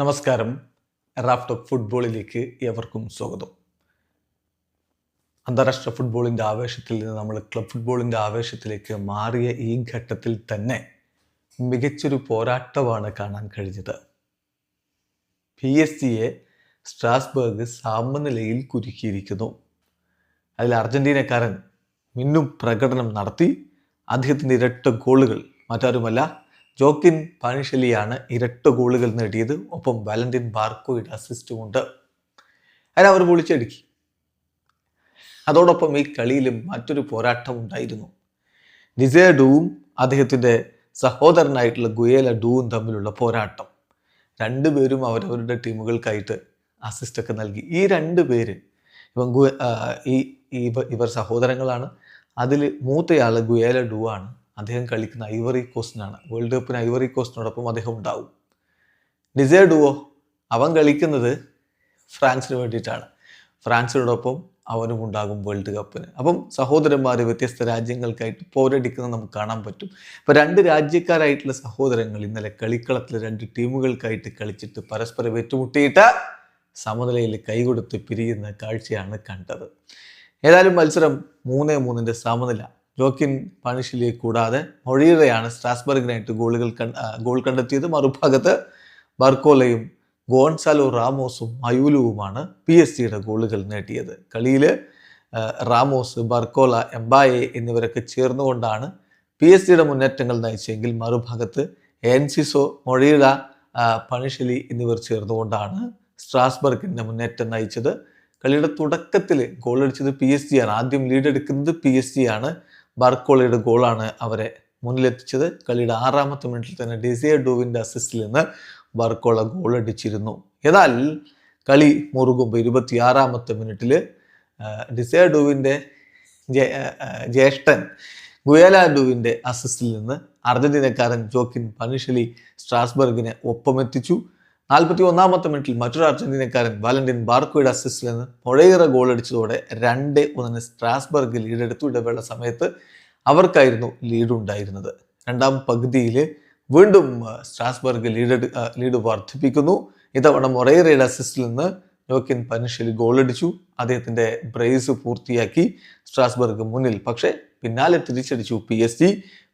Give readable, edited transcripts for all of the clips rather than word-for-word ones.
നമസ്കാരം. റാഫ്റ്റോക്ക് ഫുട്ബോളിലേക്ക് ഏവർക്കും സ്വാഗതം. അന്താരാഷ്ട്ര ഫുട്ബോളിൻ്റെ ആവേശത്തിൽ നിന്ന് നമ്മൾ ക്ലബ് ഫുട്ബോളിൻ്റെ ആവേശത്തിലേക്ക് മാറിയ ഈ ഘട്ടത്തിൽ തന്നെ മികച്ചൊരു പോരാട്ടമാണ് കാണാൻ കഴിഞ്ഞത്. PSG-യെ സ്ട്രാസ്ബർഗ് സമനിലയിൽ കുരുക്കിയിരിക്കുന്നു. അതിൽ അർജന്റീനക്കാരൻ മിന്നും പ്രകടനം നടത്തി. അദ്ദേഹത്തിൻ്റെ ഇരട്ട ഗോളുകൾ മറ്റാരുമല്ല, ജോക്കിൻ പാനിഷലിയാണ് ഇരട്ട ഗോളുകൾ നേടിയത്. ഒപ്പം വാലന്റിൻ ബാർക്കോയുടെ അസിസ്റ്റും ഉണ്ട്. അതിനവർ പൊളിച്ചടുക്കി. അതോടൊപ്പം ഈ കളിയിലും മറ്റൊരു പോരാട്ടം ഉണ്ടായിരുന്നു. ഡിസേ ഡൂവും അദ്ദേഹത്തിൻ്റെ സഹോദരനായിട്ടുള്ള ഗുയേല ഡൂവും തമ്മിലുള്ള പോരാട്ടം. രണ്ടുപേരും അവരവരുടെ ടീമുകൾക്കായിട്ട് അസിസ്റ്റൊക്കെ നൽകി. ഈ രണ്ടുപേര് ഇവർ സഹോദരങ്ങളാണ്. അതിൽ മൂത്തയാൾ ഗുയേല ഡൂ ആണ്. അദ്ദേഹം കളിക്കുന്ന ഐവറി കോസ്റ്റിനാണ്. വേൾഡ് കപ്പിന് ഐവറി കോസ്റ്റിനോടൊപ്പം അദ്ദേഹം ഉണ്ടാവും. ഡിസേ ഡുവോ അവൻ കളിക്കുന്നത് ഫ്രാൻസിന് വേണ്ടിയിട്ടാണ്. ഫ്രാൻസിനോടൊപ്പം അവനും ഉണ്ടാകും വേൾഡ് കപ്പിന്. അപ്പം സഹോദരന്മാർ വ്യത്യസ്ത രാജ്യങ്ങൾക്കായിട്ട് പോരടിക്കുന്നത് നമുക്ക് കാണാൻ പറ്റും. ഇപ്പോൾ രണ്ട് രാജ്യക്കാരായിട്ടുള്ള സഹോദരങ്ങൾ ഇന്നലെ കളിക്കളത്തിൽ രണ്ട് ടീമുകൾക്കായിട്ട് കളിച്ചിട്ട് പരസ്പരം ഏറ്റുമുട്ടിയിട്ട് സമനിലയിൽ കൈകൊടുത്ത് പിരിയുന്ന കാഴ്ചയാണ് കണ്ടത്. ഏതായാലും മത്സരം 3-3 സമനില. ജോക്കിൻ പാനിഷലിയെ കൂടാതെ മൊഴീറയാണ് സ്ട്രാസ്ബർഗിനായിട്ട് ഗോൾ കണ്ടെത്തിയത്. മറുഭാഗത്ത് ബാർക്കോലയും ഗോൺസാലോ റാമോസും മയൂലുവുമാണ് PSG-യുടെ ഗോളുകൾ നേടിയത്. കളിയിൽ റാമോസ്, ബാർക്കോല, എംബായെ എന്നിവരൊക്കെ ചേർന്നുകൊണ്ടാണ് PSG-യുടെ മുന്നേറ്റങ്ങൾ നയിച്ചെങ്കിൽ മറുഭാഗത്ത് എൻസിസോ, മൊഴീറ, പാനിഷലി എന്നിവർ ചേർന്നുകൊണ്ടാണ് സ്ട്രാസ്ബർഗിൻ്റെ മുന്നേറ്റം നയിച്ചത്. കളിയുടെ തുടക്കത്തിൽ ഗോളടിച്ചത് PSG ആണ്. ആദ്യം ലീഡ് എടുക്കുന്നത് PSG ആണ്. ബാർക്കോളയുടെ ഗോളാണ് അവരെ മുന്നിലെത്തിച്ചത്. കളിയുടെ 6ാമത്തെ മിനിറ്റിൽ തന്നെ ഡിസേ ഡൂവിൻ്റെ അസിസ്റ്റിൽ നിന്ന് ബാർക്കോള ഗോളടിച്ചിരുന്നു. എന്നാൽ കളി മുറുകുമ്പോൾ 26ാമത്തെ മിനിറ്റിൽ ഡിസേ ഡൂവിൻ്റെ ജ്യേഷ്ഠൻ ഗുയേല ഡൂവിൻ്റെ അസിസ്റ്റിൽ നിന്ന് അർജന്റീനക്കാരൻ ജോക്കിൻ പാനിഷലി സ്ട്രാസ്ബർഗിനെ ഒപ്പമെത്തിച്ചു. 41ാമത്തെ മിനിറ്റിൽ മറ്റൊരു അർജന്റീനക്കാരൻ വാലന്റിൻ ബാർക്കോയുടെ അസിസ്റ്റിൽ നിന്ന് മൊഴീറ ഗോളടിച്ചതോടെ 2-1 സ്ട്രാസ്ബർഗ് ലീഡെടുത്തു. ഇടവേള സമയത്ത് അവർക്കായിരുന്നു ലീഡുണ്ടായിരുന്നത്. രണ്ടാം പകുതിയിൽ വീണ്ടും സ്ട്രാസ്ബർഗ് ലീഡ് വർദ്ധിപ്പിക്കുന്നു. ഇത്തവണ മൊറൈറയുടെ അസിസ്റ്റിൽ നിന്ന് ജോക്കിൻ പാനിഷലി ഗോളടിച്ചു. അദ്ദേഹത്തിൻ്റെ ബ്രേസ് പൂർത്തിയാക്കി സ്ട്രാസ്ബർഗ് മുന്നിൽ. പക്ഷേ പിന്നാലെ തിരിച്ചടിച്ചു PSG.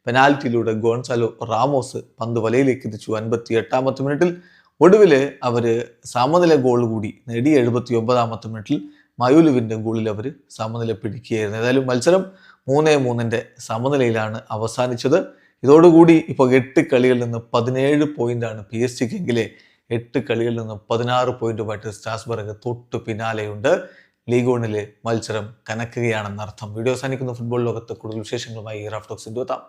പെനാൽറ്റിയിലൂടെ ഗോൺസാലോ റാമോസ് പന്ത് വലയിലേക്ക് എത്തിച്ചു 58ാമത്തെ മിനിറ്റിൽ. ഒടുവിൽ അവർ സമനില ഗോൾ കൂടി നേടി. 79ാമത്തെ മിനിറ്റിൽ മയൂലുവിൻ്റെ ഗോളിൽ അവർ സമനില പിടിക്കുകയായിരുന്നു. ഏതായാലും മത്സരം 3-3 സമനിലയിലാണ് അവസാനിച്ചത്. ഇതോടുകൂടി ഇപ്പോൾ 8 കളികളിൽ നിന്ന് 17 പോയിന്റാണ് PSG-ക്കെങ്കിലെ 8 കളികളിൽ നിന്ന് 16 പോയിന്റുമായിട്ട് സ്ട്രാസ്ബർഗ് തൊട്ട് പിന്നാലെയുണ്ട്. ലീഗ് 1 മത്സരം കനക്കുകയാണെന്നർത്ഥം. വീഡിയോ അവസാനിക്കുന്ന ഫുട്ബോൾ ലോകത്ത് കൂടുതൽ വിശേഷങ്ങളുമായി റാഫ്റ്റോക്സ് എത്താം.